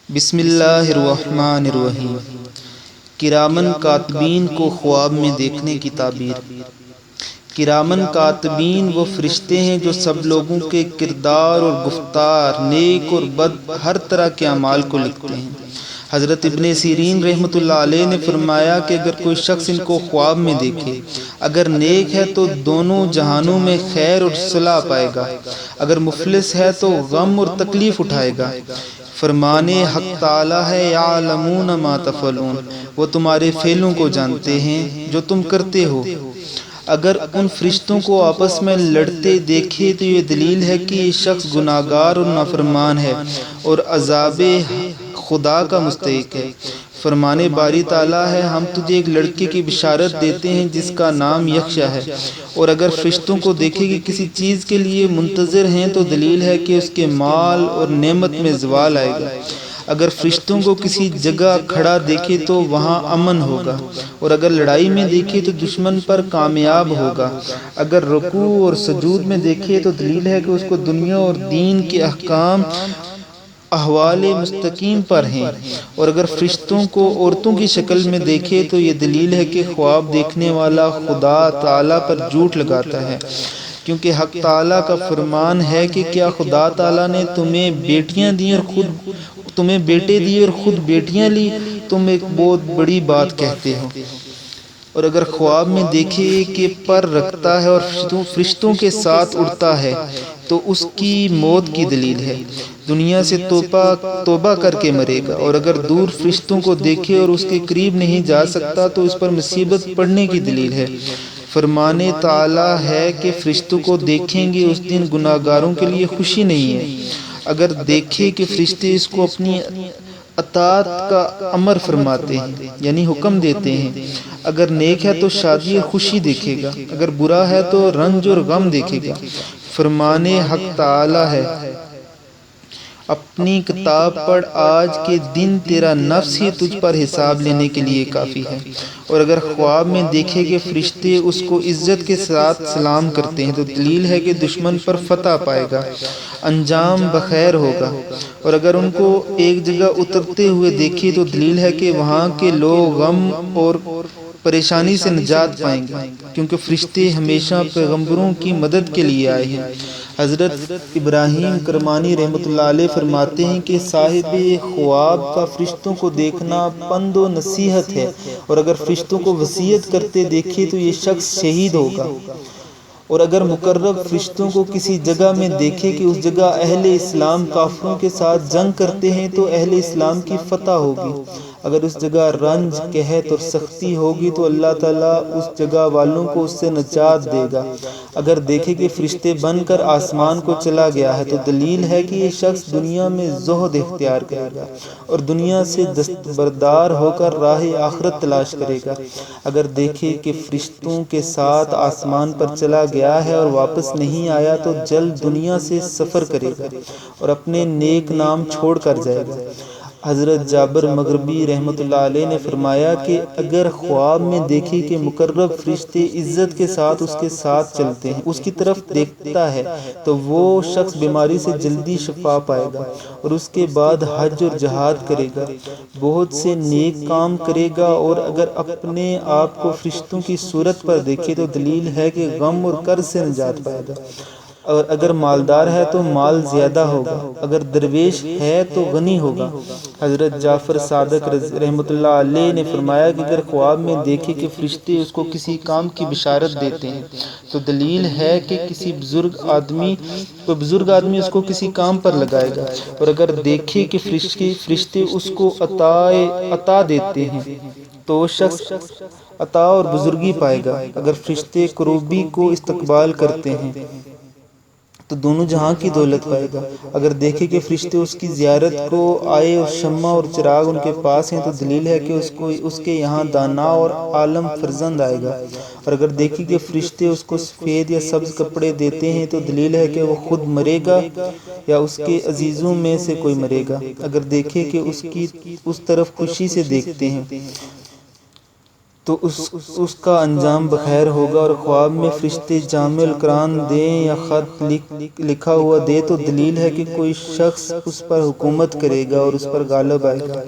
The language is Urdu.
بسم اللہ الرحمن الرحیم۔ کرامن کاتبین کو خواب میں دیکھنے کی تعبیر۔ کرامن کاتبین وہ فرشتے ہیں جو سب لوگوں کے کردار اور گفتار، نیک اور بد، ہر طرح کے اعمال کو لکھتے ہیں۔ حضرت ابن سیرین رحمۃ اللہ علیہ نے فرمایا کہ اگر کوئی شخص ان کو خواب میں دیکھے، اگر نیک ہے تو دونوں جہانوں میں خیر اور صلاح پائے گا، اگر مفلس ہے تو غم اور تکلیف اٹھائے گا۔ فرمانے حق تعالی ہے یعلمون ما تفعلون، وہ تمہارے فعلوں کو جانتے ہیں جو تم کرتے ہو۔ اگر ان فرشتوں کو آپس میں لڑتے دیکھے تو یہ دلیل ہے کہ یہ شخص گناہگار اور نافرمان ہے اور عذاب خدا کا مستحق ہے۔ فرمانے باری تعالیٰ ہے ہم تجھے ایک لڑکے کی بشارت دیتے ہیں جس کا نام یخشا ہے، اور اگر فرشتوں کو دیکھے کہ کسی چیز کے لیے منتظر ہیں تو دلیل ہے کہ اس کے مال اور نعمت میں زوال آئے گا۔ اگر فرشتوں کو کسی جگہ کھڑا دیکھے تو وہاں امن ہوگا، اور اگر لڑائی میں دیکھے تو دشمن پر کامیاب ہوگا۔ اگر رکوع اور سجود میں دیکھے تو دلیل ہے کہ اس کو دنیا اور دین کے احکام احوال مستقیم پر ہیں، اور اگر فرشتوں کو عورتوں کی شکل میں دیکھے تو یہ دلیل ہے کہ خواب دیکھنے والا خدا تعالیٰ پر جھوٹ لگاتا ہے، کیونکہ حق تعالیٰ کا فرمان ہے کہ کیا خدا تعالیٰ نے تمہیں بیٹیاں دی اور تمہیں بیٹے دیے اور خود بیٹیاں لی، تم ایک بہت بڑی بات کہتے ہو۔ اور اگر خواب میں دیکھے کہ پر رکھتا ہے اور فرشتوں کے ساتھ اڑتا ہے تو اس کی موت کی دلیل ہے، دنیا سے توبہ کر کے مرے گا۔ اور اگر دور فرشتوں کو دیکھے اور اس کے قریب نہیں جا سکتا تو اس پر مصیبت پڑنے کی دلیل ہے۔ فرمانے تعالیٰ ہے کہ فرشتوں کو دیکھیں گے اس دن گناہگاروں کے لیے خوشی نہیں ہے۔ اگر دیکھے کہ فرشتے اس کو اپنی اطاعت کا امر فرماتے ہیں، یعنی حکم دیتے ہیں، اگر نیک ہے تو شادی اور خوشی دیکھے گا، اگر برا ہے تو رنج اور غم دیکھے گا۔ فرمانے حق تعالی ہے اپنی کتاب پڑھ، آج کے دن تیرا نفس ہی تجھ پر حساب لینے کے لیے کافی ہے۔ اور اگر خواب میں دیکھے کہ فرشتے اس کو عزت کے ساتھ سلام کرتے ہیں تو دلیل ہے کہ دشمن پر فتح پائے گا، انجام بخیر ہوگا۔ اور اگر ان کو ایک جگہ اترتے ہوئے دیکھے تو دلیل ہے کہ وہاں کے لوگ غم اور پریشانی سے نجات پائیں گے، کیونکہ فرشتے ہمیشہ پیغمبروں کی مدد کے لیے آئے ہیں۔ حضرت ابراہیم کرمانی رحمۃ اللہ علیہ فرماتے ہیں کہ صاحب خواب کا فرشتوں کو دیکھنا پند و نصیحت ہے، اور اگر فرشتوں کو وصیت کرتے دیکھے تو یہ شخص شہید ہوگا۔ اور اگر مقرب فرشتوں کو کسی جگہ میں دیکھے کہ اس جگہ اہل اسلام کافروں کے ساتھ جنگ کرتے ہیں تو اہل اسلام کی فتح ہوگی۔ اگر اس جگہ رنج، قحط اور سختی ہوگی تو اللہ تعالیٰ اس جگہ والوں کو اس سے نجات دے گا۔ اگر دیکھے کہ فرشتے بن کر آسمان کو چلا گیا ہے تو دلیل ہے کہ یہ شخص دنیا میں زہد اختیار کرے گا اور دنیا سے دستبردار ہو کر راہ آخرت تلاش کرے گا۔ اگر دیکھے کہ فرشتوں کے ساتھ آسمان پر چلا گیا ہے اور واپس نہیں آیا تو جلد دنیا سے سفر کرے گا اور اپنے نیک نام چھوڑ کر جائے گا۔ حضرت جابر مغربی رحمۃ اللہ علیہ نے فرمایا کہ اگر خواب میں دیکھے کہ مقرب فرشتے عزت کے ساتھ اس کے ساتھ چلتے ہیں، اس کی طرف دیکھتا ہے تو وہ شخص بیماری سے جلدی شفا پائے گا اور اس کے بعد حج اور جہاد کرے گا، بہت سے نیک کام کرے گا۔ اور اگر اپنے آپ کو فرشتوں کی صورت پر دیکھے تو دلیل ہے کہ غم اور کرب سے نجات پائے گا۔ اور اگر مالدار ہے تو مال زیادہ ہوگا، اگر درویش ہے تو غنی ہوگا۔ حضرت جعفر صادق رحمۃ اللہ علیہ نے فرمایا کہ اگر خواب میں دیکھے کہ فرشتے اس کو کسی کام کی بشارت دیتے ہیں تو دلیل ہے کہ کوئی بزرگ آدمی اس کو کسی کام پر لگائے گا۔ اور اگر دیکھے کہ فرشتے اس کو عطا دیتے ہیں تو شخص عطا اور بزرگی پائے گا۔ اگر فرشتے کروبی کو استقبال کرتے ہیں تو دونوں جہاں کی دولت پائے گا۔ اگر دیکھے کہ فرشتے اس کی زیارت کو آئے اور شمع اور چراغ ان کے پاس ہیں تو دلیل ہے کہ اس کے یہاں دانا اور عالم فرزند آئے گا۔ اور اگر دیکھے کہ فرشتے اس کو سفید یا سبز کپڑے دیتے ہیں تو دلیل ہے کہ وہ خود مرے گا یا اس کے عزیزوں میں سے کوئی مرے گا۔ اگر دیکھے کہ اس طرف خوشی سے دیکھتے ہیں تو اس کا انجام بخیر ہوگا، اور خواب میں فرشتے جامع القرآن دیں یا خط لکھا ہوا دے تو دلیل ہے کہ کوئی شخص اس پر حکومت کرے گا اور اس پر غالب آئے گا۔